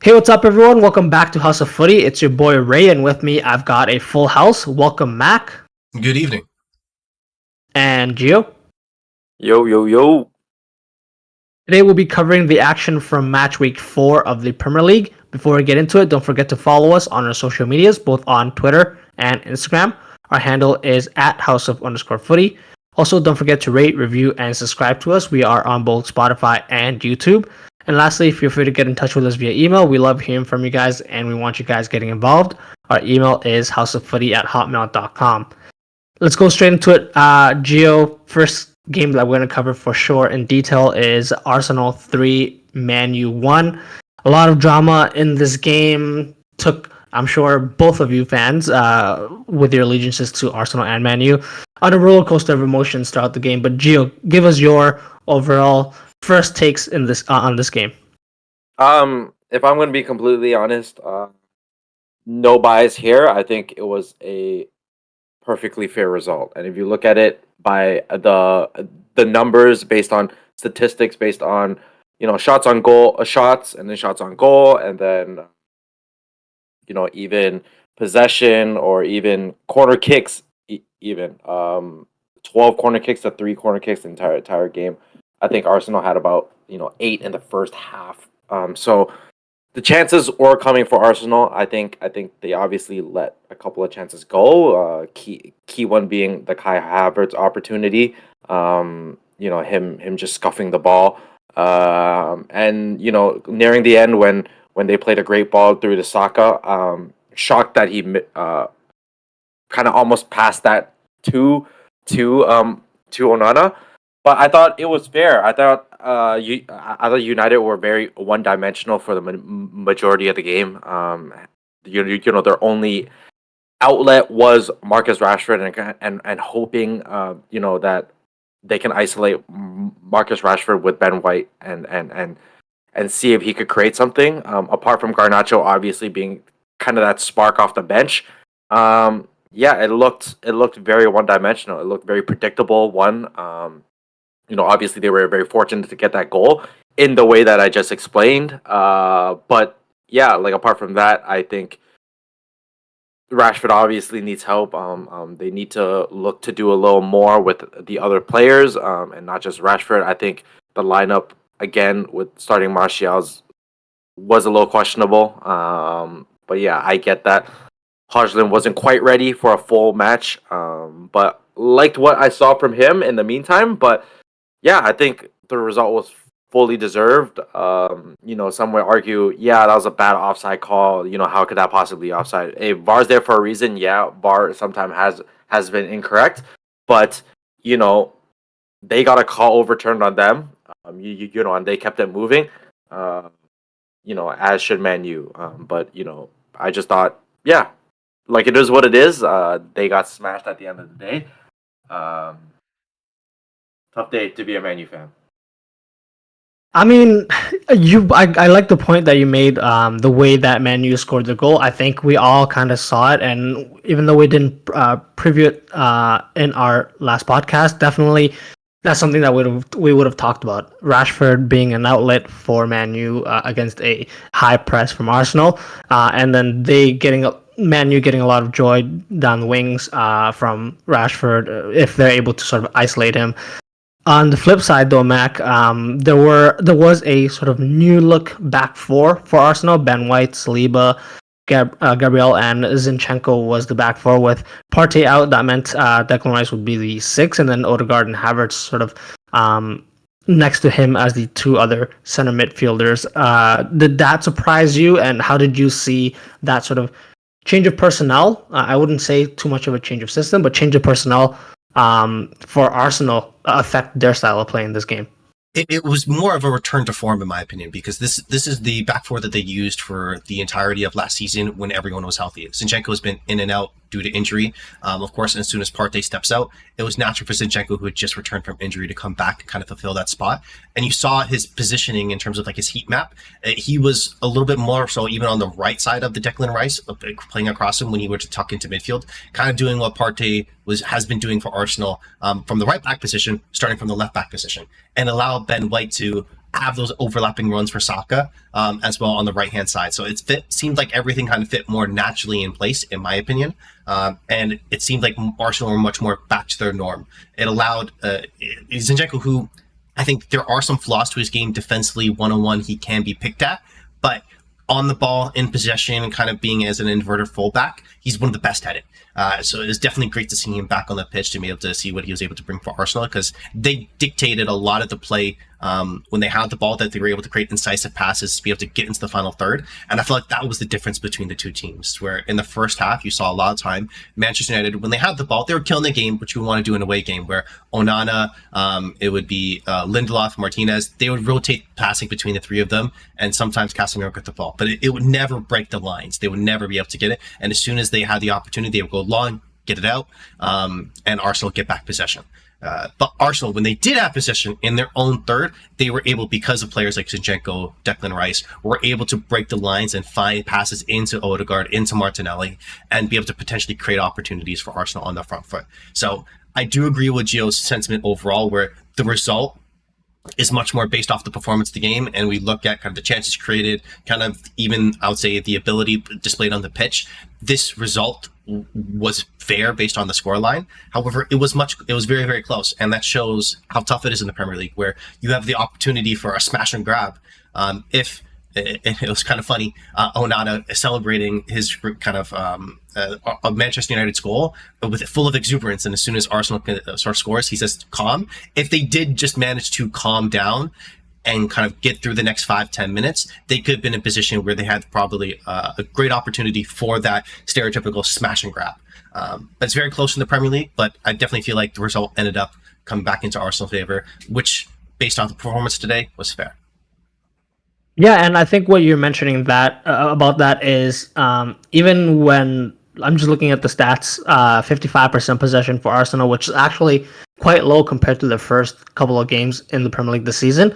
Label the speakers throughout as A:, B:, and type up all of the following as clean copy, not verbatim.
A: Hey, what's up, everyone? Welcome back to House of Footy. It's your boy Ray, and with me, I've got a full house. Welcome, Mac
B: Good evening.
A: and Gio.
C: Yo, yo, yo.
A: Today, we'll be covering the action from match week 4 of the Premier League. Before we get into it, don't forget to follow us on our social medias, both on Twitter and Instagram. Our handle is at @house_of_footy. Also, don't forget to rate, review, and subscribe to us. We are on both Spotify and YouTube. And lastly, feel free to get in touch with us via email. We love hearing from you guys, and we want you guys getting involved. Our email is houseoffooty@hotmail.com. Let's go straight into it. Gio, first game that we're going to cover for sure in detail is Arsenal 3, Man U 1. A lot of drama in this game. Took, I'm sure, both of you fans with your allegiances to Arsenal and Man U on a roller coaster of emotions throughout the game. But Gio, give us your overall first takes in this on this game.
C: If I'm going to be completely honest, no bias here. I think it was a perfectly fair result. And if you look at it by the numbers, based on statistics, based on shots on goal, shots, and then shots on goal, and then even possession or even corner kicks, even 12 corner kicks to 3 corner kicks the entire game. I think Arsenal had about 8 in the first half. So the chances were coming for Arsenal. I think they obviously let a couple of chances go. Key one being the Kai Havertz opportunity. Him just scuffing the ball. And nearing the end when they played a great ball through to Saka. Shocked that he kind of almost passed that to Onana. But I thought it was fair. I thought United were very one-dimensional for the majority of the game. Their only outlet was Marcus Rashford, and hoping that they can isolate Marcus Rashford with Ben White and see if he could create something. Apart from Garnacho obviously being kind of that spark off the bench. It looked very one-dimensional. It looked very predictable. Obviously they were very fortunate to get that goal in the way that I just explained. But yeah, apart from that, I think Rashford obviously needs help. They need to look to do a little more with the other players, and not just Rashford. I think the lineup again with starting Martial was a little questionable. But yeah, I get that. Hodgson wasn't quite ready for a full match, but liked what I saw from him in the meantime. But yeah, I think the result was fully deserved. Some would argue, yeah, that was a bad offside call. How could that possibly be offside? VAR's there for a reason. Yeah, VAR sometimes has been incorrect, but they got a call overturned on them. And they kept it moving. As should Man U. But I just thought, yeah, it is what it is. They got smashed at the end of the day. Tough day to be a Man U fan.
A: I mean, I like the point that you made. The way that Man U scored the goal, I think we all kind of saw it, and even though we didn't preview it in our last podcast, definitely that's something that we would have talked about. Rashford being an outlet for Man U against a high press from Arsenal, and then Man U getting a lot of joy down the wings from Rashford if they're able to sort of isolate him. On the flip side, though, Mac, there was a sort of new look back four for Arsenal. Ben White, Saliba, Gabriel, and Zinchenko was the back four with Partey out. That meant Declan Rice would be the 6, and then Odegaard and Havertz sort of next to him as the 2 other center midfielders. Did that surprise you, and how did you see that sort of change of personnel? I wouldn't say too much of a change of system, but change of personnel for Arsenal affect their style of play in this game.
B: It was more of a return to form, in my opinion, because this is the back four that they used for the entirety of last season when everyone was healthy. Zinchenko has been in and out due to injury. Of course, as soon as Partey steps out, it was natural for Zinchenko, who had just returned from injury, to come back and kind of fulfill that spot. And you saw his positioning in terms of his heat map. He was a little bit more so even on the right side of the Declan Rice, playing across him when he were to tuck into midfield, kind of doing what Partey has been doing for Arsenal from the right back position, starting from the left back position, and allow Ben White to have those overlapping runs for Saka as well on the right hand side. So seemed like everything kind of fit more naturally in place, in my opinion. And it seemed like Arsenal were much more back to their norm. It allowed Zinchenko, who I think there are some flaws to his game defensively, one-on-one he can be picked at, but on the ball, in possession, kind of being as an inverted fullback, he's one of the best at it. So it is definitely great to see him back on the pitch to be able to see what he was able to bring for Arsenal, because they dictated a lot of the play when they had the ball, that they were able to create incisive passes to be able to get into the final third. And I feel like that was the difference between the two teams, where in the first half, you saw a lot of time Manchester United, when they had the ball, they were killing the game, which you would want to do in an away game, where Onana, it would be Lindelof, Martinez, they would rotate passing between the three of them, and sometimes Casemiro got the ball. But it would never break the lines. They would never be able to get it. And as soon as they had the opportunity, they would go long, get it out, and Arsenal get back possession. But Arsenal, when they did have possession in their own third, they were able, because of players like Zinchenko, Declan Rice, were able to break the lines and find passes into Odegaard, into Martinelli, and be able to potentially create opportunities for Arsenal on the front foot. So I do agree with Gio's sentiment overall, where the result is much more based off the performance of the game, and we look at kind of the chances created, kind of even, I would say, the ability displayed on the pitch. This result was fair based on the scoreline. However, it was very, very close, and that shows how tough it is in the Premier League, where you have the opportunity for a smash and grab. If it was kind of funny, Onana celebrating his kind of a Manchester United's goal with it full of exuberance, and as soon as Arsenal scores, he says calm. If they did just manage to calm down and kind of get through the next 5-10 minutes, they could have been in a position where they had probably a great opportunity for that stereotypical smash and grab. It's very close in the Premier League, but I definitely feel like the result ended up coming back into Arsenal's favor, which, based on the performance today, was fair.
A: Yeah, and I think what you're mentioning that about that is even when I'm just looking at the stats, 55% possession for Arsenal, which is actually quite low compared to their first couple of games in the Premier League this season.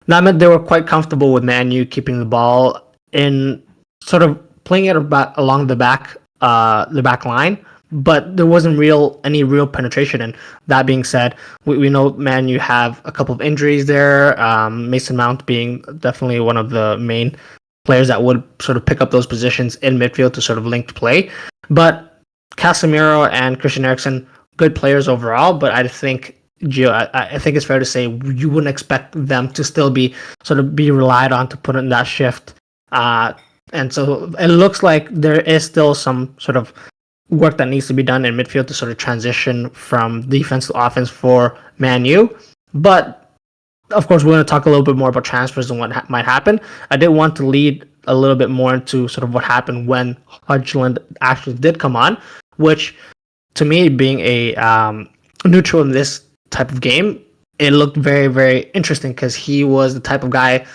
A: That meant they were quite comfortable with Man U keeping the ball in, sort of playing it along the back line, but there wasn't any real penetration. And that being said, we know Man U have a couple of injuries there, Mason Mount being definitely one of the main players that would sort of pick up those positions in midfield to sort of link play. But Casemiro and Christian Eriksen, good players overall, but I think, Gio, I think it's fair to say you wouldn't expect them to still be relied on to put in that shift. And so it looks like there is still some sort of work that needs to be done in midfield to sort of transition from defense to offense for Man U. But of course, we're going to talk a little bit more about transfers and what might happen. I did want to lead a little bit more into sort of what happened when Højlund actually did come on, which to me, being a neutral in this type of game, it looked very, very interesting, because he was the type of guy,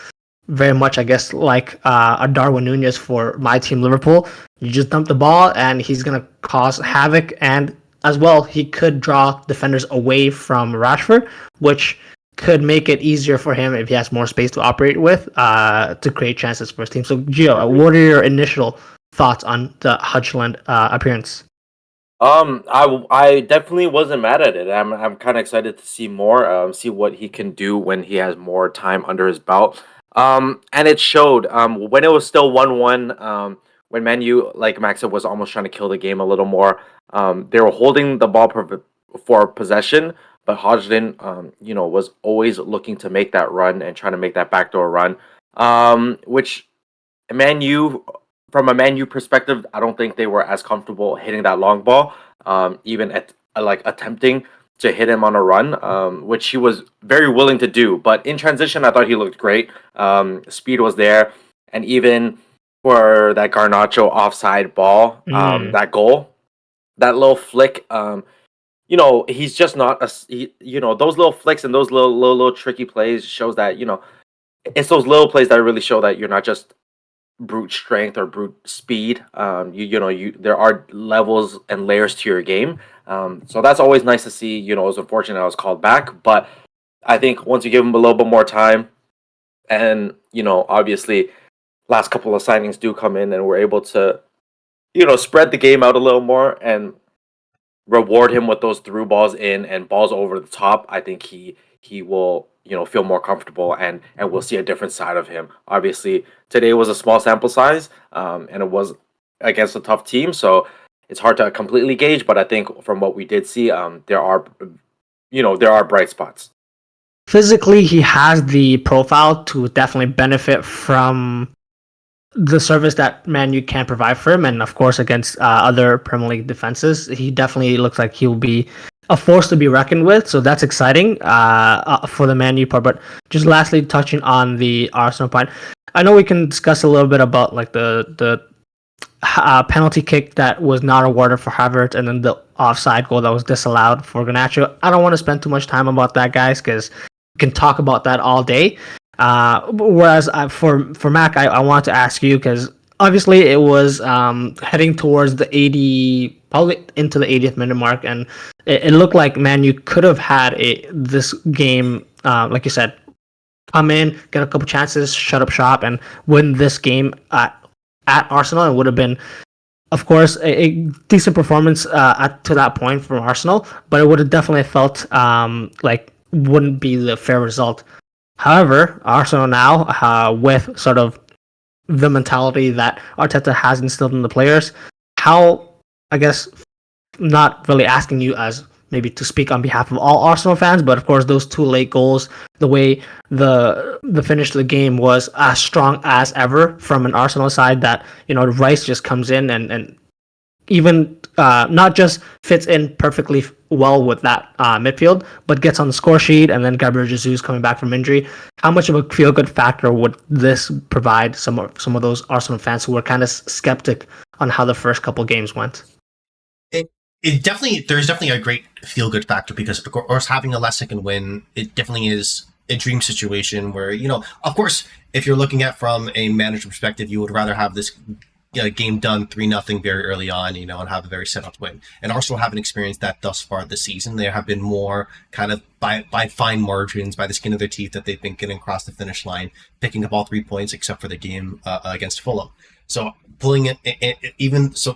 A: very much, I guess, like a Darwin Núñez for my team, Liverpool. You just dump the ball and he's going to cause havoc. And as well, he could draw defenders away from Rashford, which could make it easier for him if he has more space to operate with to create chances for his team. So, Gio, what are your initial thoughts on the Højlund appearance?
C: I definitely wasn't mad at it. I'm kind of excited to see more, see what he can do when he has more time under his belt. And it showed when it was still 1-1, when Man U, like Max said, was almost trying to kill the game a little more. They were holding the ball for possession, but Højlund, was always looking to make that run and trying to make that backdoor run, which Man U, from a Man U perspective, I don't think they were as comfortable hitting that long ball, even at attempting to hit him on a run, which he was very willing to do. But in transition, I thought he looked great. Speed was there, and even for that Garnacho offside ball, that goal, that little flick, he's just not those little flicks and those little tricky plays shows that it's those little plays that really show that you're not just brute strength or brute speed. There are levels and layers to your game. So that's always nice to see. It was unfortunate I was called back, but I think once you give him a little bit more time, and obviously last couple of signings do come in and we're able to spread the game out a little more and reward him with those through balls in and balls over the top, I think he he will, feel more comfortable, and we'll see a different side of him. Obviously, today was a small sample size, and it was against a tough team, so it's hard to completely gauge. But I think from what we did see, there are bright spots.
A: Physically, he has the profile to definitely benefit from the service that Manu can provide for him, and of course against other Premier League defenses, he definitely looks like he'll be a force to be reckoned with. So that's exciting for the Manu part. But just lastly, touching on the Arsenal part, I know we can discuss a little bit about like the penalty kick that was not awarded for Havertz, and then the offside goal that was disallowed for Garnacho. I don't want to spend too much time about that, guys, because we can talk about that all day. Whereas for Mac, I wanted to ask you, because obviously it was heading towards the 80, probably into the 80th minute mark, and it looked like Manu could have had this game, like you said, come in, get a couple chances, shut up shop, and win this game at Arsenal. It would have been, of course, a decent performance to that point from Arsenal, but it would have definitely felt like wouldn't be the fair result. However, Arsenal now, with sort of the mentality that Arteta has instilled in the players, how, I guess, not really asking you as maybe to speak on behalf of all Arsenal fans, but of course those two late goals, the way the finish of the game was as strong as ever from an Arsenal side, that Rice just comes in and even not just fits in perfectly well with that midfield, but gets on the score sheet, and then Gabriel Jesus coming back from injury. How much of a feel-good factor would this provide some of those Arsenal fans who were kind of skeptic on how the first couple games went?
B: There's definitely a great feel-good factor, because of course having a last second win, it definitely is a dream situation where, of course, if you're looking at from a manager perspective, you would rather have this game done 3-0 very early on, and have a very set up win. And Arsenal haven't experienced that thus far this season. There have been more kind of by fine margins, by the skin of their teeth, that they've been getting across the finish line, picking up all 3 points except for the game against Fulham. So pulling it even so.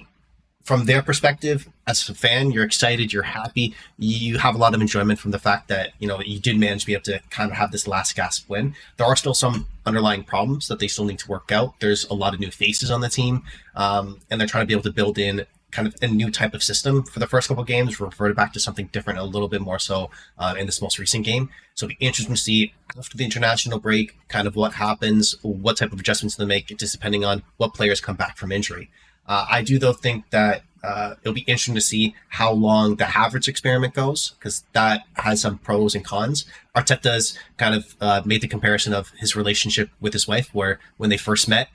B: From their perspective, as a fan, you're excited, you're happy, you have a lot of enjoyment from the fact that, you did manage to be able to kind of have this last gasp win. There are still some underlying problems that they still need to work out. There's a lot of new faces on the team, and they're trying to be able to build in kind of a new type of system. For the first couple of games, reverted back to something different, a little bit more so in this most recent game. So it'll be interesting to see after the international break, kind of what happens, what type of adjustments they make, just depending on what players come back from injury. I do, though, think that it'll be interesting to see how long the Havertz experiment goes, because that has some pros and cons. Arteta's kind of made the comparison of his relationship with his wife, where when they first met,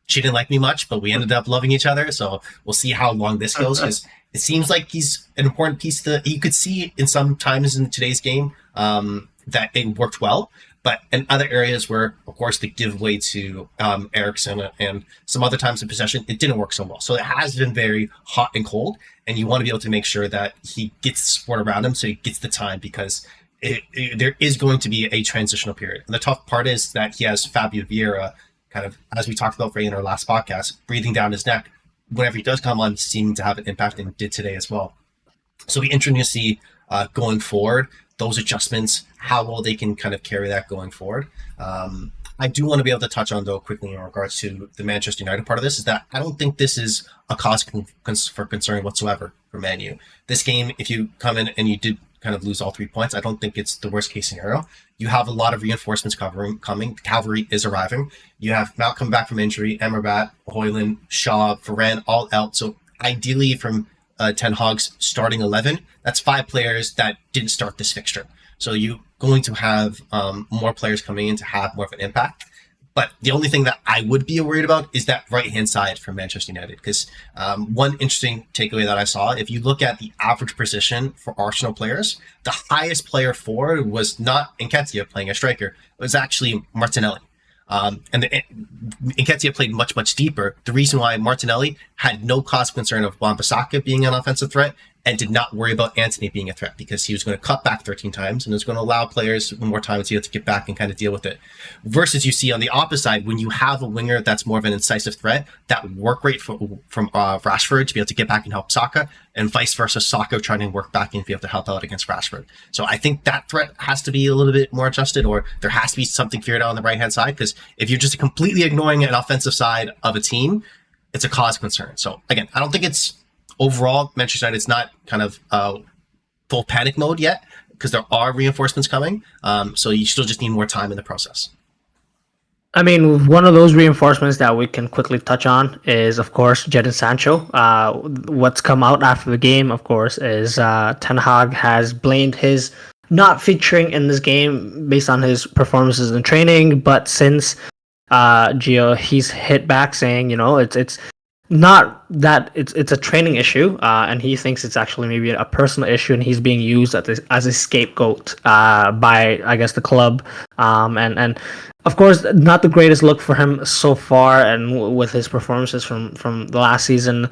B: she didn't like me much, but we ended up loving each other. So we'll see how long this goes, because it seems like he's an important piece you could see in some times in today's game that it worked well. But in other areas where, of course, they give way to Eriksen and some other times in possession, it didn't work so well. So it has been very hot and cold, and you want to be able to make sure that he gets support around him, so he gets the time, because there is going to be a transitional period. And the tough part is that he has Fabio Vieira, kind of, as we talked about in our last podcast, breathing down his neck whenever he does come on, seeming to have an impact, and did today as well. So it'll be interesting to see going forward, those adjustments, how well they can kind of carry that going forward. I do want to be able to touch on, though, quickly in regards to the Manchester United part of this, is that I don't think this is a cause for concern whatsoever for Man U. This game, if you come in and you did kind of lose all 3 points, I don't think it's the worst case scenario. You have a lot of reinforcements coming. The cavalry is arriving. You have Mount coming back from injury, Amrabat, Højlund, Shaw, Varane, all out. So ideally from Ten Hag's starting 11, that's 5 players that didn't start this fixture. So you're going to have more players coming in to have more of an impact. But the only thing that I would be worried about is that right-hand side for Manchester United. Because one interesting takeaway that I saw, if you look at the average position for Arsenal players, the highest player forward was not Nketiah playing a striker. It was actually Martinelli. And Nketiah played much, much deeper. The reason why Martinelli had no cause of concern of Wan-Bissaka being an offensive threat and did not worry about Antony being a threat because he was going to cut back 13 times and was going to allow players more time to be able to get back and kind of deal with it. Versus you see on the opposite side, when you have a winger that's more of an incisive threat, that work rate from Rashford to be able to get back and help Saka, and vice versa, Saka trying to work back and be able to help out against Rashford. So I think that threat has to be a little bit more adjusted, or there has to be something figured out on the right-hand side, because if you're just completely ignoring an offensive side of a team, it's a cause of concern. So again, I don't think it's overall Manchester United. It's not kind of full panic mode yet because there are reinforcements coming. So you still just need more time in the process.
A: I mean, one of those reinforcements that we can quickly touch on is, of course, Jadon Sancho. What's come out after the game, of course, is Ten Hag has blamed his not featuring in this game based on his performances in training, but since Gio, he's hit back saying, it's not that it's a training issue, and he thinks it's actually maybe a personal issue, and he's being used as a scapegoat by, I guess, the club, and of course, not the greatest look for him so far, and with his performances from the last season,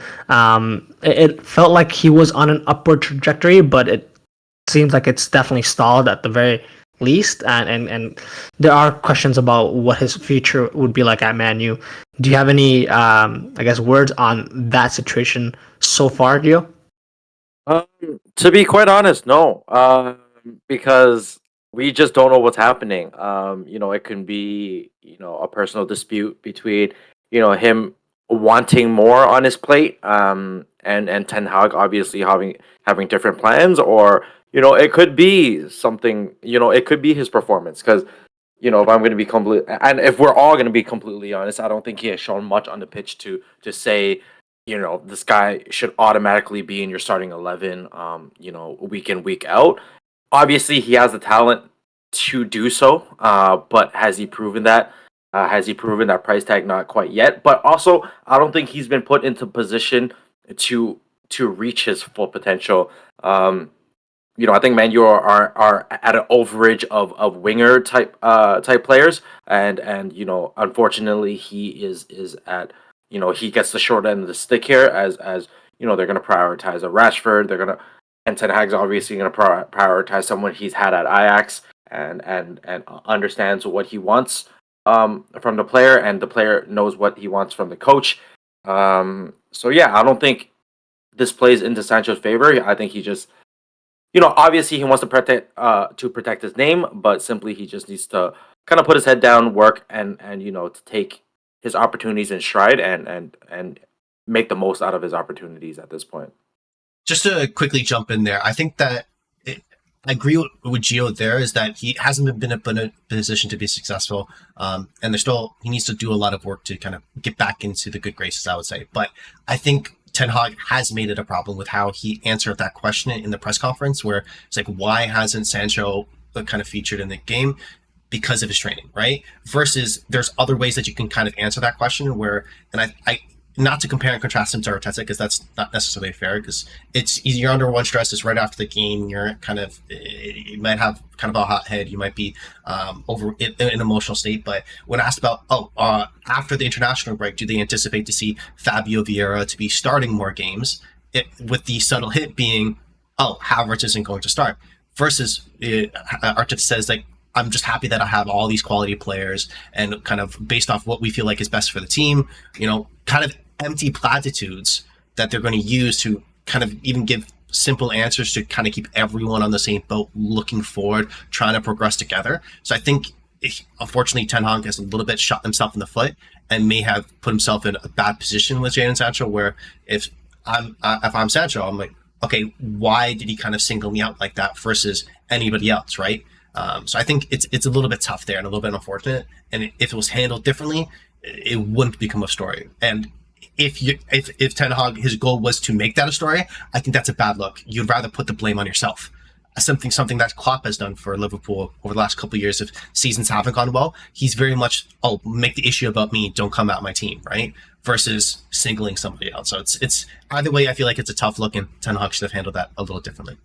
A: it felt like he was on an upward trajectory, but it seems like it's definitely stalled at the very least, and there are questions about what his future would be like at Man U. Do you have any, I guess, words on that situation so far, Gio?
C: To be quite honest, no, because we just don't know what's happening. It can be, a personal dispute between, him wanting more on his plate, and Ten Hag obviously having different plans, or it could be something. It could be his performance, because if I'm going to be and if we're all going to be completely honest, I don't think he has shown much on the pitch to say, this guy should automatically be in your starting 11, week in, week out. Obviously, he has the talent to do so, but has he proven that? Has he proven that price tag? Not quite yet. But also, I don't think he's been put into position to reach his full potential. I think Man U are at an overage of winger type players, and unfortunately he is at he gets the short end of the stick here, as they're going to prioritize a Rashford. And Ten Hag's obviously going to prioritize someone he's had at Ajax and understands what he wants from the player, and the player knows what he wants from the coach. So yeah, I don't think this plays into Sancho's favor. I think he just, obviously he wants to protect his name, but simply he just needs to kind of put his head down, work, and to take his opportunities in stride and make the most out of his opportunities at this point.
B: Just to quickly jump in there, I think that I agree with Gio there, is that he hasn't been in a position to be successful, and he needs to do a lot of work to kind of get back into the good graces, I would say. But I think Ten Hag has made it a problem with how he answered that question in the press conference, where it's like, why hasn't Sancho kind of featured in the game? Because of his training, right? Versus there's other ways that you can kind of answer that question where, and I not to compare and contrast him to Arteta, because that's not necessarily fair, because you're under one stress, it's right after the game, you might have kind of a hot head, you might be over in an emotional state. But when asked about, after the international break, do they anticipate to see Fabio Vieira to be starting more games, with the subtle hit being, Havertz isn't going to start, versus Arteta says, like, I'm just happy that I have all these quality players, and kind of based off what we feel like is best for the team, kind of empty platitudes that they're going to use to kind of even give simple answers to kind of keep everyone on the same boat, looking forward, trying to progress together. So I think, unfortunately, Ten Hag has a little bit shot himself in the foot and may have put himself in a bad position with Jadon Sancho, where if I'm Sancho, I'm like, okay, why did he kind of single me out like that versus anybody else, right? So I think it's a little bit tough there and a little bit unfortunate. And if it was handled differently, it wouldn't become a story. And if Ten Hag, his goal was to make that a story, I think that's a bad look. You'd rather put the blame on yourself. Something that Klopp has done for Liverpool over the last couple of years. If seasons haven't gone well, he's very much, make the issue about me, don't come at my team, right? Versus singling somebody else. So it's either way, I feel like it's a tough look, and Ten Hag should have handled that a little differently.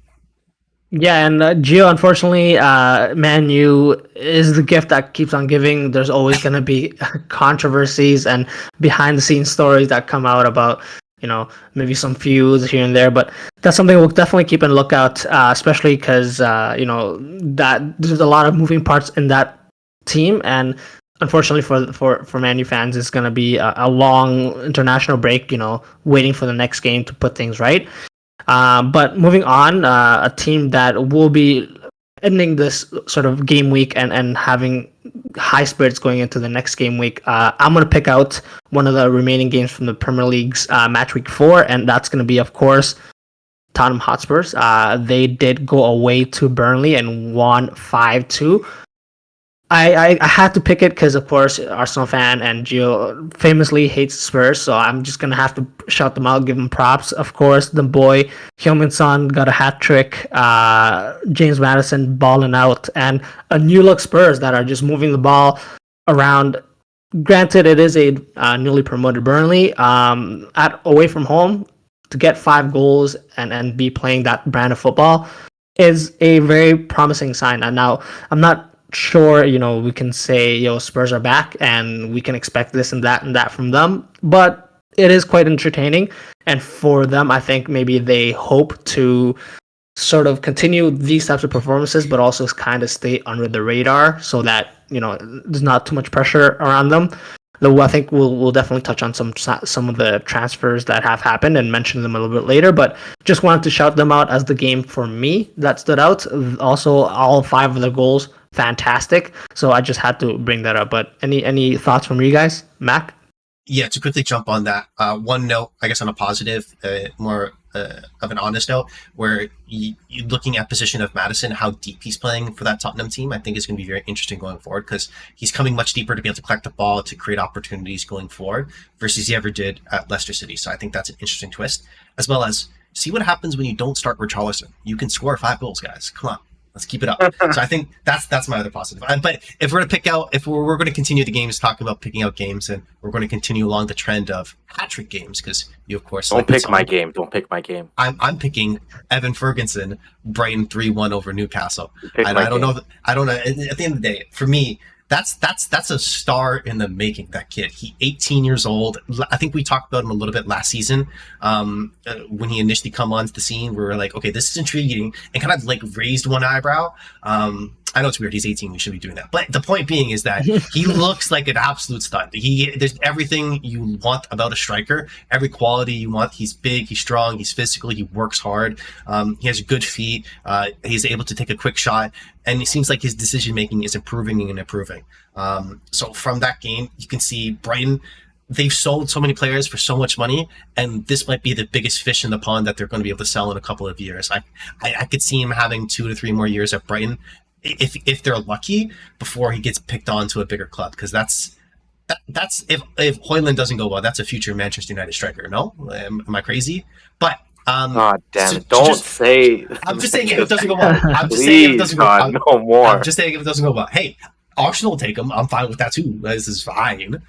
A: Yeah, and Gio, unfortunately, Man U is the gift that keeps on giving. There's always going to be controversies and behind-the-scenes stories that come out about, maybe some feuds here and there. But that's something we'll definitely keep a lookout, especially because that there's a lot of moving parts in that team, and unfortunately for Man U fans, it's going to be a long international break. Waiting for the next game to put things right. But moving on, a team that will be ending this sort of game week and having high spirits going into the next game week. I'm going to pick out one of the remaining games from the Premier League's match week 4, and that's going to be, of course, Tottenham Hotspurs. They did go away to Burnley and won 5-2. I had to pick it because, of course, Arsenal fan and Gio famously hates Spurs, so I'm just gonna have to shout them out, give them props. Of course, the boy Heung-min Son got a hat trick. James Maddison balling out, and a new look Spurs that are just moving the ball around. Granted, it is a newly promoted Burnley at away from home to get 5 goals and be playing that brand of football is a very promising sign. And now I'm not sure, we can say, Spurs are back and we can expect this and that from them, but it is quite entertaining. And for them, I think maybe they hope to sort of continue these types of performances, but also kind of stay under the radar so that, there's not too much pressure around them. Though I think we'll definitely touch on some of the transfers that have happened and mention them a little bit later. But just wanted to shout them out as the game for me that stood out. Also, all 5 of the goals fantastic. So I just had to bring that up. But any thoughts from you guys, Mac?
B: Yeah, to quickly jump on that, one note, I guess on a positive, more of an honest note, where you looking at position of Maddison, how deep he's playing for that Tottenham team, I think is going to be very interesting going forward because he's coming much deeper to be able to collect the ball, to create opportunities going forward versus he ever did at Leicester City. So I think that's an interesting twist, as well as see what happens when you don't start Richarlison. You can score 5 goals, guys. Come on. Let's keep it up. So I think that's my other positive. But if we're going to pick out, if we're going to continue the games, talking about picking out games, and we're going to continue along the trend of hat-trick games, because you, of course,
C: don't pick my game. Don't pick my game.
B: I'm picking Evan Ferguson, Brighton 3-1 over Newcastle. And I don't know. At the end of the day, for me, that's a star in the making. That kid, he 18 years old. I think we talked about him a little bit last season when he initially come onto the scene. We were like, okay, this is intriguing, and kind of like raised one eyebrow. I know it's weird. He's 18. We shouldn't be doing that. But the point being is that he looks like an absolute stud. There's everything you want about a striker. Every quality you want. He's big. He's strong. He's physical. He works hard. He has good feet. He's able to take a quick shot. And it seems like his decision making is improving and improving. So from that game, you can see Brighton. They've sold so many players for so much money, and this might be the biggest fish in the pond that they're going to be able to sell in a couple of years. I could see him having 2 to 3 more years at Brighton, if they're lucky, before he gets picked on to a bigger club. Because that's if Højlund doesn't go well, that's a future Manchester United striker. No, am I crazy? But
C: God damn it! Don't say.
B: I'm just saying if it doesn't go well. I'm just
C: Please,
B: saying if it doesn't go well.
C: no more.
B: I'm just saying if it doesn't go well. Hey, Arsenal will take him. I'm fine with that too. This is fine.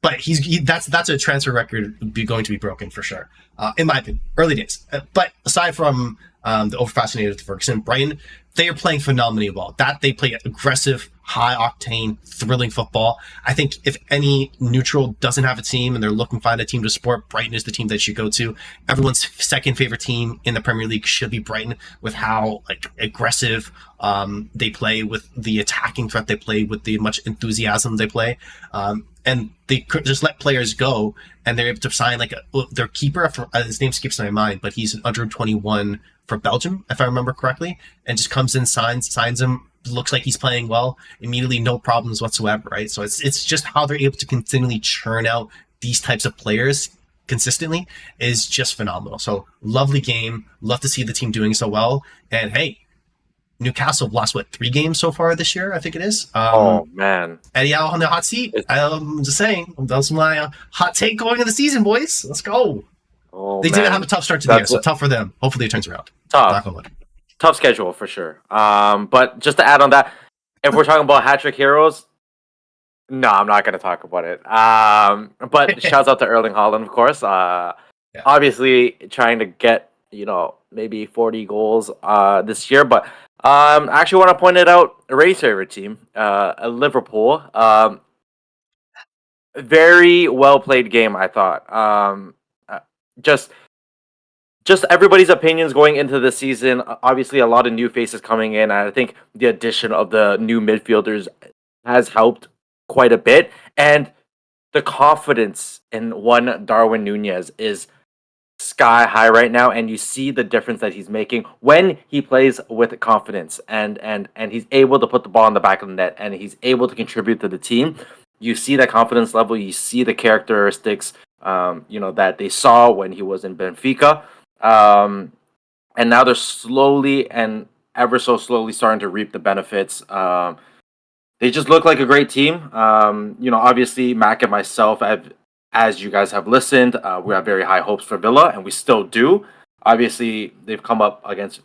B: But that's a transfer record going to be broken for sure, in my opinion. Early days. But aside from the over-fascinated with Ferguson, Brighton, they are playing phenomenally well. That they play aggressive, high-octane, thrilling football. I think if any neutral doesn't have a team and they're looking to find a team to support, Brighton is the team they should go to. Everyone's second favorite team in the Premier League should be Brighton, with how aggressive they play, with the attacking threat they play, with the much enthusiasm they play. And they could just let players go, and they're able to sign their keeper. His name skips my mind, but he's under 21 for Belgium, if I remember correctly, and just comes in, signs him. Looks like he's playing well immediately, no problems whatsoever, right? So it's just how they're able to continually churn out these types of players consistently is just phenomenal. So lovely game, love to see the team doing so well. And hey, Newcastle have lost 3 games so far this year, I think it is.
C: Oh man,
B: Eddie out on the hot seat. I'm just saying, that's my hot take going into the season, boys. Let's go. They didn't have a tough start to the year, so tough for them. Hopefully it turns around.
C: Tough schedule for sure. But just to add on that, if we're talking about hat trick heroes, no, I'm not going to talk about it. But shouts out to Erling Haaland, of course. Obviously trying to get maybe 40 goals this year. But I actually want to point it out. Ray's favorite team, Liverpool. Very well played game, I thought. just everybody's opinions going into the season. Obviously, a lot of new faces coming in, and I think the addition of the new midfielders has helped quite a bit. And the confidence in one Darwin Nunez is sky high right now, and you see the difference that he's making when he plays with confidence, and he's able to put the ball in the back of the net, and he's able to contribute to the team. You see that confidence level. You see the characteristics, that they saw when he was in Benfica. And now they're slowly and ever so slowly starting to reap the benefits. They just look like a great team. Obviously, Mac and myself, as you guys have listened, we have very high hopes for Villa, and we still do. Obviously, they've come up against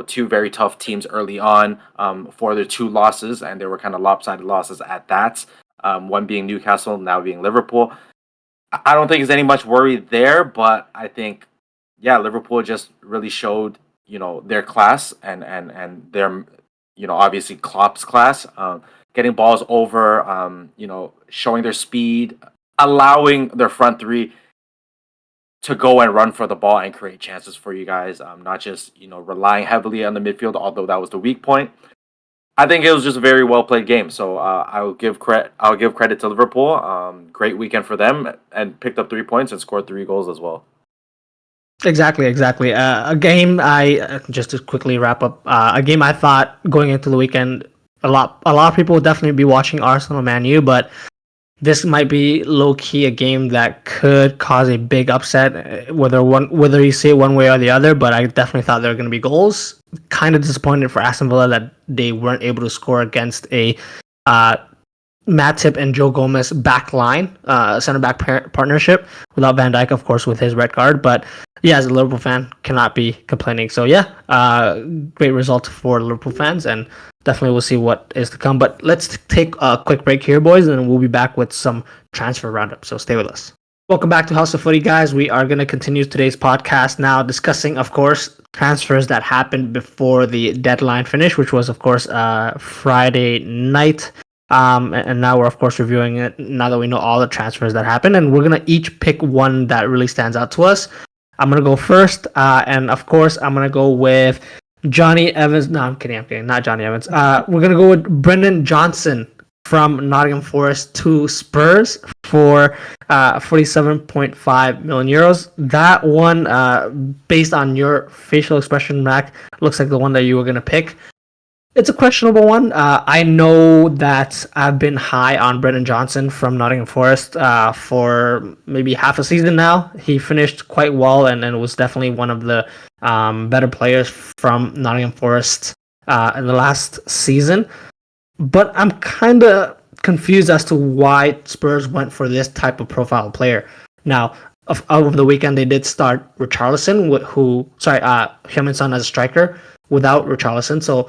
C: two very tough teams early on for their two losses, and they were kind of lopsided losses at that. One being Newcastle, now being Liverpool. I don't think there's any much worry there, but I think, Liverpool just really showed, their class and their, obviously Klopp's class, getting balls over, showing their speed, allowing their front three to go and run for the ball and create chances for you guys. Not just, relying heavily on the midfield, although that was the weak point. I think it was just a very well played game. So I'll give credit to Liverpool. Great weekend for them, and picked up 3 points and scored 3 goals as well.
A: Exactly. A game just to quickly wrap up. A game I thought going into the weekend, a lot of people will definitely be watching Arsenal Man U, but this might be low key a game that could cause a big upset, whether you see it one way or the other. But I definitely thought there were going to be goals. Kind of disappointed for Aston Villa that they weren't able to score against a Matip and Joe Gomez back line, center back partnership, without Van Dijk, of course, with his red card. But as a Liverpool fan, cannot be complaining. So great result for Liverpool fans, and definitely we'll see what is to come. But let's take a quick break here, boys, and we'll be back with some transfer roundup. So stay with us. Welcome back to House of Footy, guys. We are going to continue today's podcast now, discussing, of course, transfers that happened before the deadline finish, which was, of course, Friday night. And now we're, of course, reviewing it now that we know all the transfers that happened, and we're going to each pick one that really stands out to us. I'm going to go first, and of course, I'm going to go with Johnny Evans. No, I'm kidding, not Johnny Evans. We're going to go with Brendan Johnson from Nottingham Forest to Spurs for 47.5 million euros. That one, based on your facial expression, Mac, looks like the one that you were going to pick. It's a questionable one. I know that I've been high on Brendan Johnson from Nottingham Forest for maybe half a season now. He finished quite well and was definitely one of the better players from Nottingham Forest in the last season. But I'm kind of confused as to why Spurs went for this type of profile player. Now, over the weekend, they did start Richarlison, Heung-min Son as a striker without Richarlison. So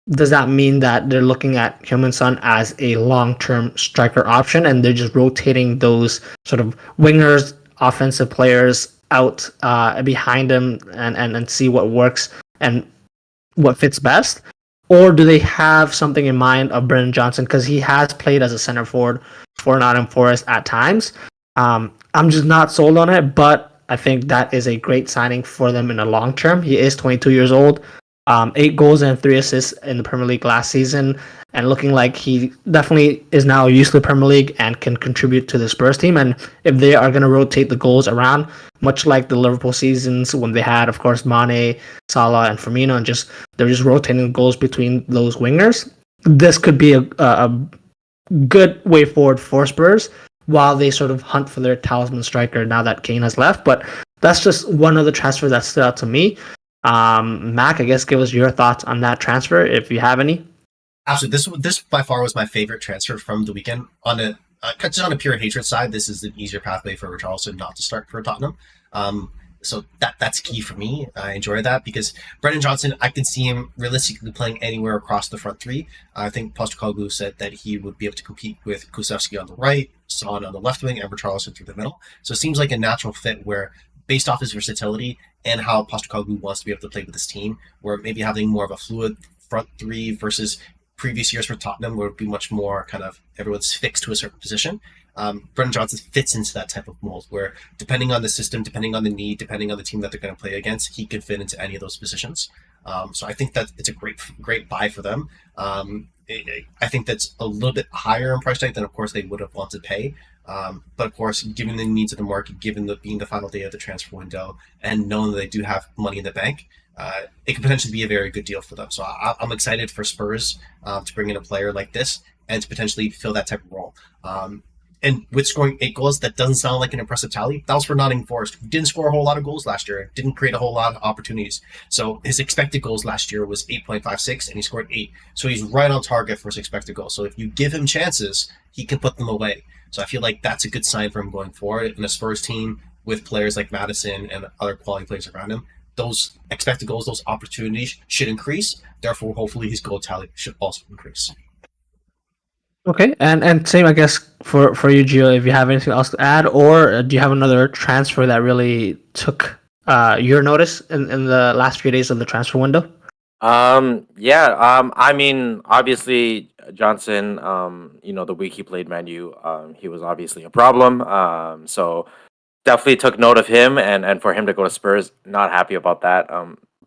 A: does that mean that they're looking at Heung-min Son as a long-term striker option, and they're just rotating those sort of wingers, offensive players out behind him and see what works and what fits best? Or do they have something in mind of Brendan Johnson? Because he has played as a center forward for Nottingham Forest at times. I'm just not sold on it, but I think that is a great signing for them in the long term. He is 22 years old. 8 goals and 3 assists in the Premier League last season, and looking like he definitely is now used to the Premier League and can contribute to the Spurs team. And if they are going to rotate the goals around, much like the Liverpool seasons when they had, of course, Mane, Salah, and Firmino, and they're just rotating the goals between those wingers, this could be a good way forward for Spurs while they sort of hunt for their talisman striker now that Kane has left. But that's just one of the transfers that stood out to me. Mac, I guess give us your thoughts on that transfer if you have any.
B: Absolutely, this by far was my favorite transfer from the weekend. On a pure hatred side, this is an easier pathway for Richarlison not to start for Tottenham. So that's key for me. I enjoy that because Brendan Johnson, I can see him realistically playing anywhere across the front three. I think Postecoglou said that he would be able to compete with Kulusevski on the right, Son on the left wing, and Richarlison through the middle. So it seems like a natural fit where, based off his versatility and how Postecoglou wants to be able to play with his team, where maybe having more of a fluid front three versus previous years for Tottenham, where it would be much more kind of everyone's fixed to a certain position. Brennan Johnson fits into that type of mold where, depending on the system, depending on the need, depending on the team that they're going to play against, he could fit into any of those positions. So I think that it's a great buy for them. I think that's a little bit higher in price tag than, of course, they would have wanted to pay. But of course, given the needs of the market, given being the final day of the transfer window, and knowing that they do have money in the bank, it could potentially be a very good deal for them. So I'm excited for Spurs to bring in a player like this and to potentially fill that type of role. And with scoring 8 goals, that doesn't sound like an impressive tally. That was for Nottingham Forest, who didn't score a whole lot of goals last year, didn't create a whole lot of opportunities. So his expected goals last year was 8.56, and he scored 8. So he's right on target for his expected goals. So if you give him chances, he can put them away. So I feel like that's a good sign for him going forward. In a Spurs team with players like Madison and other quality players around him, those expected goals, those opportunities should increase. Therefore, hopefully his goal tally should also increase.
A: Okay, and same, I guess, for you, Gio, if you have anything else to add, or do you have another transfer that really took your notice in the last few days of the transfer window?
C: I mean, obviously Johnson, the week he played Man U, he was obviously a problem. So definitely took note of him, and for him to go to Spurs, not happy about that.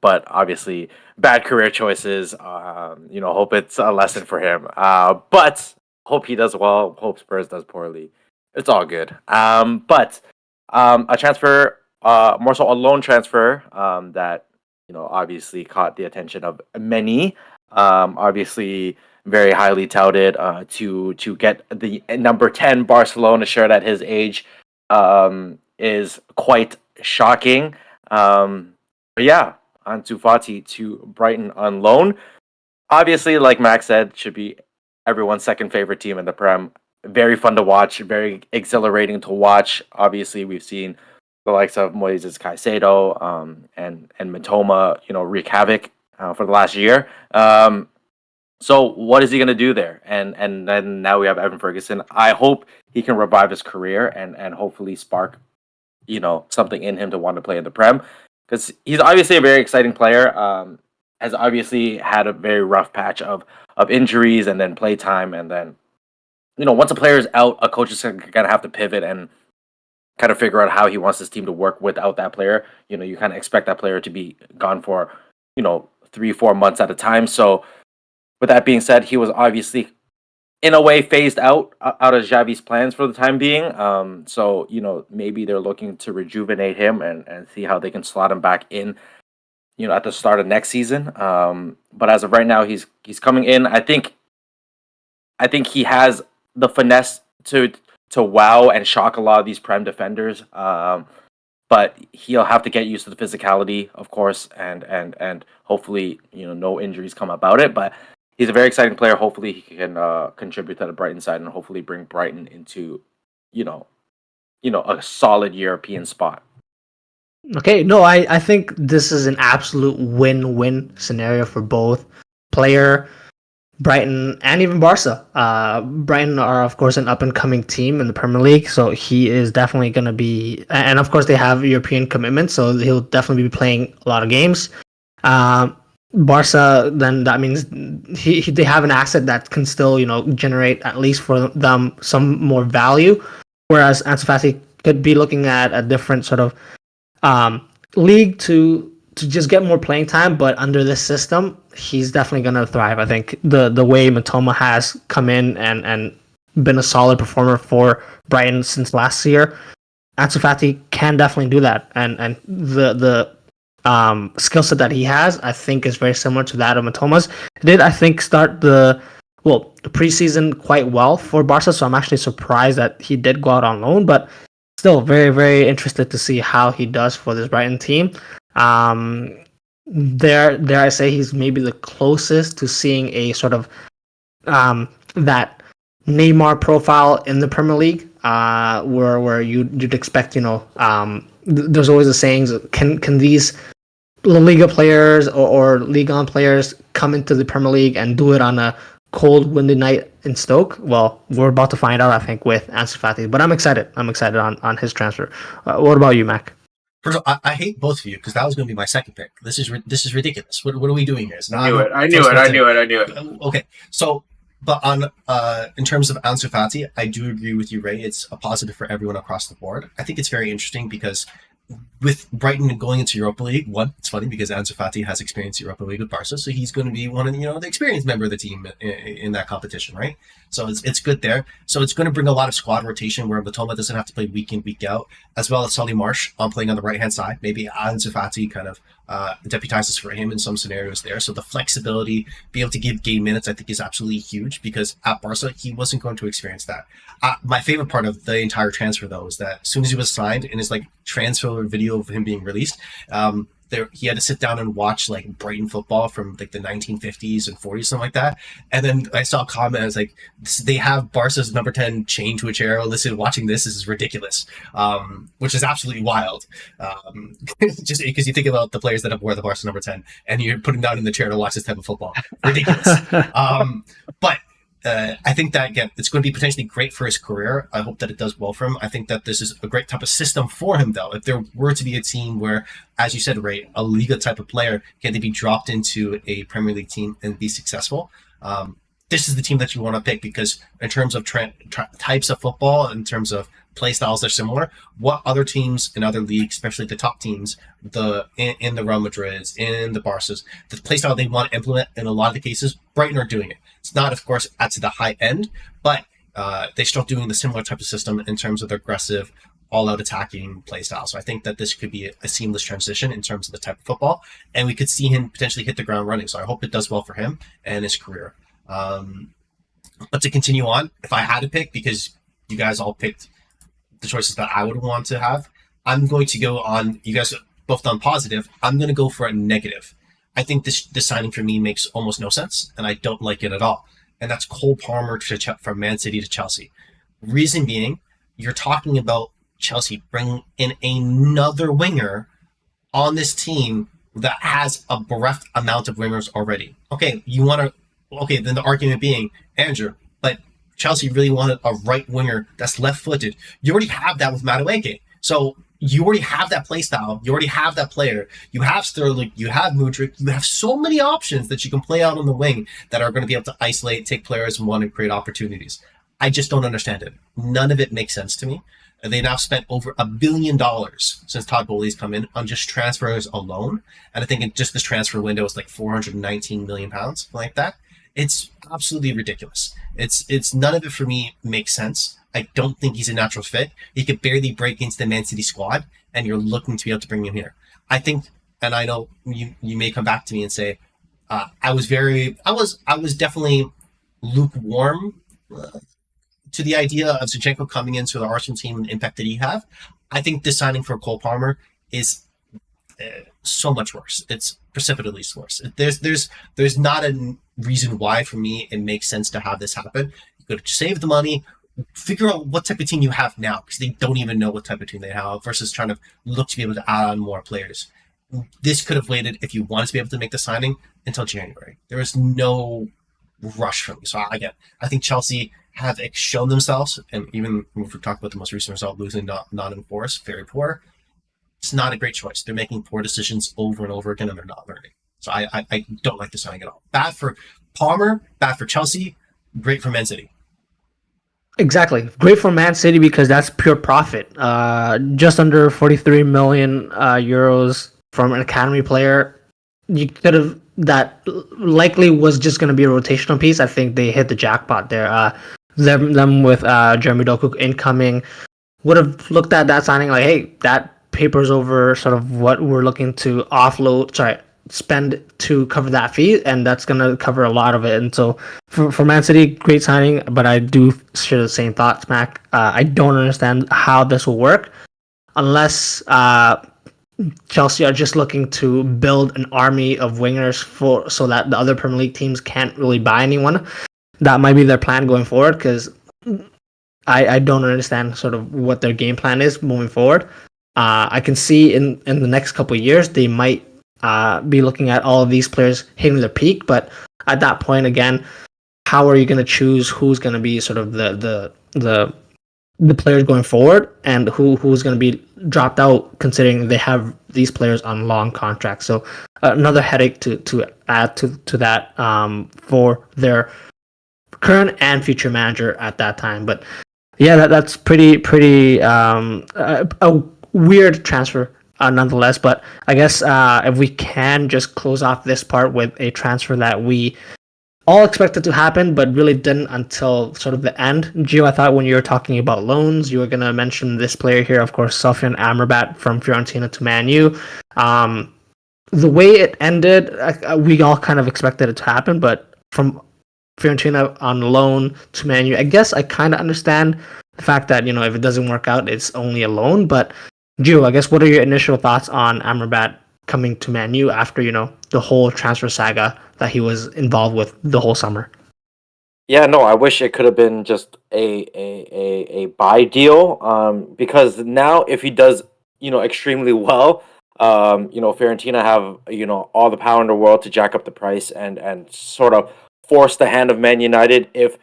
C: But obviously bad career choices. Hope it's a lesson for him. But hope he does well. Hope Spurs does poorly. It's all good. But a transfer, more so a loan transfer, that obviously caught the attention of many. Obviously, very highly touted to get the number 10 Barcelona shirt at his age is quite shocking. But yeah, Ansu Fati to Brighton on loan. Obviously, like Max said, should be everyone's second favorite team in the Prem. Very fun to watch, very exhilarating to watch. Obviously, we've seen the likes of Moises Caicedo and Mitoma, wreak havoc for the last year. So what is he going to do there? And then now we have Evan Ferguson. I hope he can revive his career and hopefully spark, something in him to want to play in the Prem. Because he's obviously a very exciting player. Has obviously had a very rough patch of injuries and then play time. And then, once a player is out, a coach is going to have to pivot and kind of figure out how he wants his team to work without that player. You kind of expect that player to be gone for, 3-4 months at a time. So with that being said, he was obviously in a way phased out of Xavi's plans for the time being. So, maybe they're looking to rejuvenate him and see how they can slot him back in, at the start of next season. But as of right now, he's coming in. I think he has the finesse to wow and shock a lot of these Prem defenders. But he'll have to get used to the physicality, of course, and hopefully, no injuries come about it. But he's a very exciting player. Hopefully he can contribute to the Brighton side and hopefully bring Brighton into, a solid European spot.
A: Okay, no, I think this is an absolute win-win scenario for both player, Brighton, and even Barca. Brighton are, of course, an up-and-coming team in the Premier League, so he is definitely going to be... And, of course, they have European commitments, so he'll definitely be playing a lot of games. Barca, then that means they have an asset that can still, generate at least for them some more value, whereas Ansu Fati could be looking at a different sort of league to just get more playing time, but under this system, he's definitely going to thrive. I think the way Mitoma has come in and been a solid performer for Brighton since last year, Ansu Fati can definitely do that. And the skill set that he has, I think, is very similar to that of Mitoma's. He did, I think, start the preseason quite well for Barca, so I'm actually surprised that he did go out on loan, but still very, very interested to see how he does for this Brighton team. Dare I say he's maybe the closest to seeing a sort of that Neymar profile in the Premier League, where you'd expect, there's always the sayings, can these La Liga players or Ligue 1 players come into the Premier League and do it on a cold, windy night in Stoke? Well, we're about to find out, I think, with Ansu Fati. But I'm excited. I'm excited on his transfer. What about you, Mac?
B: First of all, I hate both of you because that was going to be my second pick. This is ridiculous. What are we doing here?
C: I knew it.
B: Okay, so But on in terms of Ansu Fati, I do agree with you, Ray. It's a positive for everyone across the board. I think it's very interesting because with Brighton going into Europa League, one, it's funny because Ansu Fati has experienced Europa League with Barca, so he's going to be one of the experienced member of the team in that competition, right? So it's good there. So it's going to bring a lot of squad rotation where Matoma doesn't have to play week in week out, as well as Solly Marsh on playing on the right hand side. Maybe Ansu Fati kind of deputizes for him in some scenarios there. So the flexibility, be able to give game minutes, I think is absolutely huge because at Barca he wasn't going to experience that. My favorite part of the entire transfer though is that as soon as he was signed in his like transfer video of him being released, he had to sit down and watch like Brighton football from like the 1950s and 40s, something like that. And then I saw a comment, I was like, they have Barca's number 10 chained to a chair. Listen, watching this is ridiculous, which is absolutely wild. Just because you think about the players that have wore the Barca number 10 and you're putting down in the chair to watch this type of football. Ridiculous. But I think that, again, it's going to be potentially great for his career. I hope that it does well for him. I think that this is a great type of system for him, though. If there were to be a team where, as you said, Ray, a Liga type of player, can they be dropped into a Premier League team and be successful? This is the team that you want to pick because in terms of types of football, in terms of play styles, they're similar. What other teams in other leagues, especially the top teams, in the Real Madrids, in the Barças, the play style they want to implement in a lot of the cases, Brighton are doing it. It's not, of course, at the high end, but they're still doing the similar type of system in terms of their aggressive, all-out attacking play style. So I think that this could be a seamless transition in terms of the type of football, and we could see him potentially hit the ground running. So I hope it does well for him and his career. But to continue on, if I had to pick, because you guys all picked the choices that I would want to have, I'm going to go on, you guys both done positive, I'm going to go for a negative. I think this signing for me makes almost no sense, and I don't like it at all. And that's Cole Palmer from Man City to Chelsea. Reason being, you're talking about Chelsea bringing in another winger on this team that has a bereft amount of wingers already. Okay, then the argument being, Andrew, but Chelsea really wanted a right winger that's left-footed. You already have that with Madueke. So you already have that play style. You already have that player. You have Sterling. You have Mudryk. You have so many options that you can play out on the wing that are going to be able to isolate, take players and one and create opportunities. I just don't understand it. None of it makes sense to me. They now spent over $1 billion since Todd Bowley's come in on just transfers alone. And I think in just this transfer window is like £419 million, like that. It's absolutely ridiculous. It's none of it for me makes sense. I don't think he's a natural fit. He could barely break into the Man City squad, and you're looking to be able to bring him here. I think, and I know you may come back to me and say, I was definitely lukewarm to the idea of Zinchenko coming into the Arsenal team and the impact that he have. I think this signing for Cole Palmer is so much worse. It's precipitously worse. There's not a reason why for me it makes sense to have this happen. You could save the money, figure out what type of team you have now, because they don't even know what type of team they have, versus trying to look to be able to add on more players. This could have waited, if you wanted to be able to make the signing, until January. There was no rush for me. So again, I think Chelsea have shown themselves, and even if we talk about the most recent result, losing Nottingham Forest, very poor. It's not a great choice. They're making poor decisions over and over again, and they're not learning. So I don't like the signing at all. Bad for Palmer, bad for Chelsea, great for Man City.
A: Exactly. Great for Man City because that's pure profit. Just under 43 million euros from an academy player. You could have, that likely was just going to be a rotational piece. I think they hit the jackpot there. Them with Jeremy Doku incoming would have looked at that signing like, hey, that papers over sort of what we're looking to spend to cover that fee, and that's going to cover a lot of it. And so for Man City, great signing, but I do share the same thoughts, Mac. I don't understand how this will work unless Chelsea are just looking to build an army of wingers so that the other Premier League teams can't really buy anyone. That might be their plan going forward, because I don't understand sort of what their game plan is moving forward. I can see in the next couple of years they might be looking at all of these players hitting their peak, but at that point, again, how are you going to choose who's going to be sort of the players going forward, and who's going to be dropped out, considering they have these players on long contracts? So another headache to add to that for their current and future manager at that time. But yeah, that's pretty a weird transfer nonetheless. But I guess if we can just close off this part with a transfer that we all expected to happen, but really didn't until sort of the end. Gio, I thought when you were talking about loans, you were going to mention this player here, of course, Sofyan Amrabat from Fiorentina to Man U. The way it ended, we all kind of expected it to happen, but from Fiorentina on loan to Man U, I guess I kind of understand the fact that, if it doesn't work out, it's only a loan. But Gio, I guess what are your initial thoughts on Amrabat coming to Man U after, the whole transfer saga that he was involved with the whole summer?
C: Yeah, no, I wish it could have been just a buy deal. Because now if he does, extremely well, Fiorentina have, all the power in the world to jack up the price and sort of force the hand of Man United if,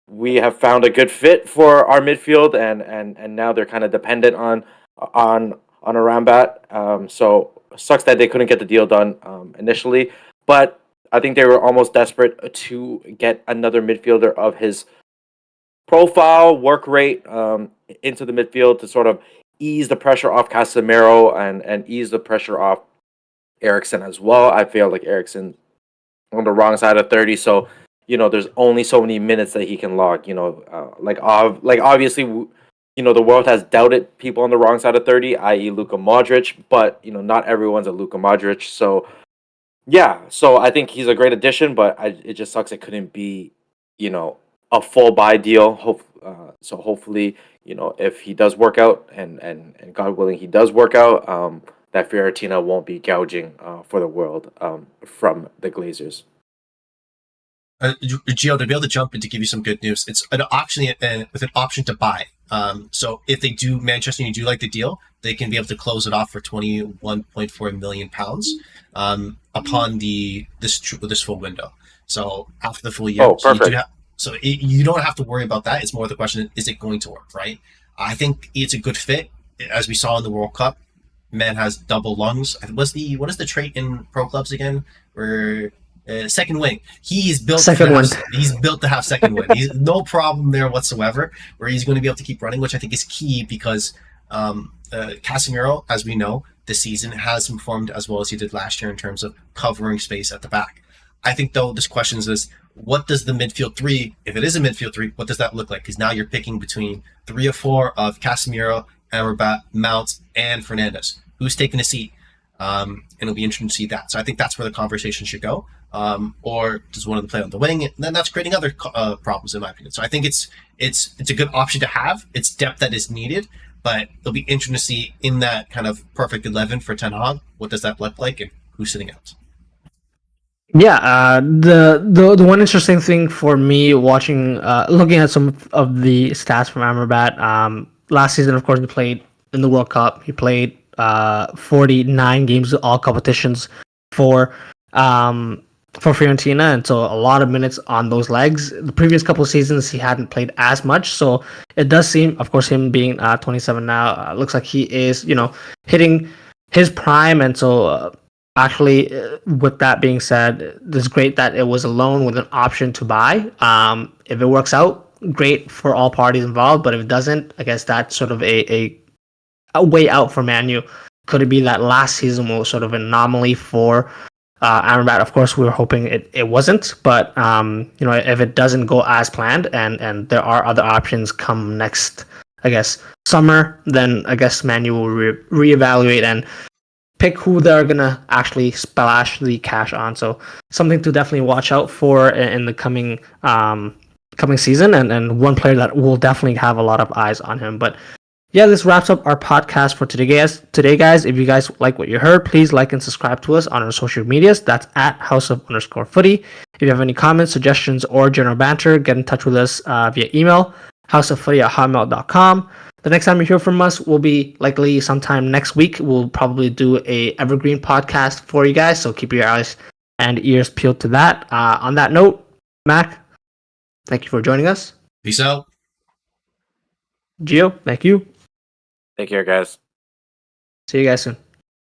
C: we have found a good fit for our midfield and now they're kind of dependent on a Rambat. So sucks that they couldn't get the deal done initially, but I think they were almost desperate to get another midfielder of his profile, work rate into the midfield to sort of ease the pressure off Casemiro and ease the pressure off Eriksen as well. I feel like Eriksen on the wrong side of 30, so there's only so many minutes that he can log. Obviously, the world has doubted people on the wrong side of 30, i.e. Luka Modric, but not everyone's a Luka Modric. So yeah, so I think he's a great addition, but it just sucks it couldn't be, a full buy deal. So hopefully, if he does work out and God willing he does work out, that Fiorentina won't be gouging for the world from the Glazers.
B: Gio, to be able to jump in to give you some good news, it's an option with an option to buy. So if they do Manchester United do like the deal, they can be able to close it off for £21.4 million upon this full window. So after the full year,
C: Oh, perfect.
B: You don't have to worry about that. It's more the question: is it going to work? Right? I think it's a good fit, as we saw in the World Cup. Man has double lungs. What is the trait in pro clubs again? Where second wing. He's built he's built to have second wing. He's no problem there whatsoever. Where he's going to be able to keep running, which I think is key because Casemiro, as we know, this season has performed as well as he did last year in terms of covering space at the back. I think though this question is what does the midfield three, if it is a midfield three, what does that look like? Because now you're picking between 3 or 4 of Casemiro, Amrabat, Mount, and Fernandes. Who's taking a seat? And it'll be interesting to see that. So I think that's where the conversation should go. Or does one of them play on the wing? And then that's creating other problems, in my opinion. So I think it's a good option to have. It's depth that is needed, but it'll be interesting to see in that kind of perfect 11 for Ten Hag, what does that look like and who's sitting out?
A: Yeah, the one interesting thing for me watching, looking at some of the stats from Amrabat, last season, of course, he played in the World Cup. He played 49 games, all competitions for Fiorentina, and so a lot of minutes on those legs. The previous couple of seasons, he hadn't played as much, so it does seem, of course, him being 27 now, looks like he is, hitting his prime, and so. Actually, with that being said, it's great that it was a loan with an option to buy. If it works out, great for all parties involved. But if it doesn't, I guess that's sort of a way out for Man U. Could it be that last season was sort of an anomaly for Amrabat? Of course, we were hoping it wasn't. But if it doesn't go as planned, and there are other options come next, I guess summer, then I guess Man U will reevaluate and pick who they're gonna actually splash the cash on. So something to definitely watch out for in the coming season, and one player that will definitely have a lot of eyes on him. But yeah, this wraps up our podcast for today, guys. If you guys like what you heard, please like and subscribe to us on our social medias. That's at @house_of_footy. If you have any comments, suggestions, or general banter, get in touch with us via email, houseoffooty@hotmail.com. The next time you hear from us will be likely sometime next week. We'll probably do a evergreen podcast for you guys, so keep your eyes and ears peeled to that. On that note, Mac, thank you for joining us.
B: Peace out.
A: Gio, thank you.
C: Take care, guys.
A: See you guys soon.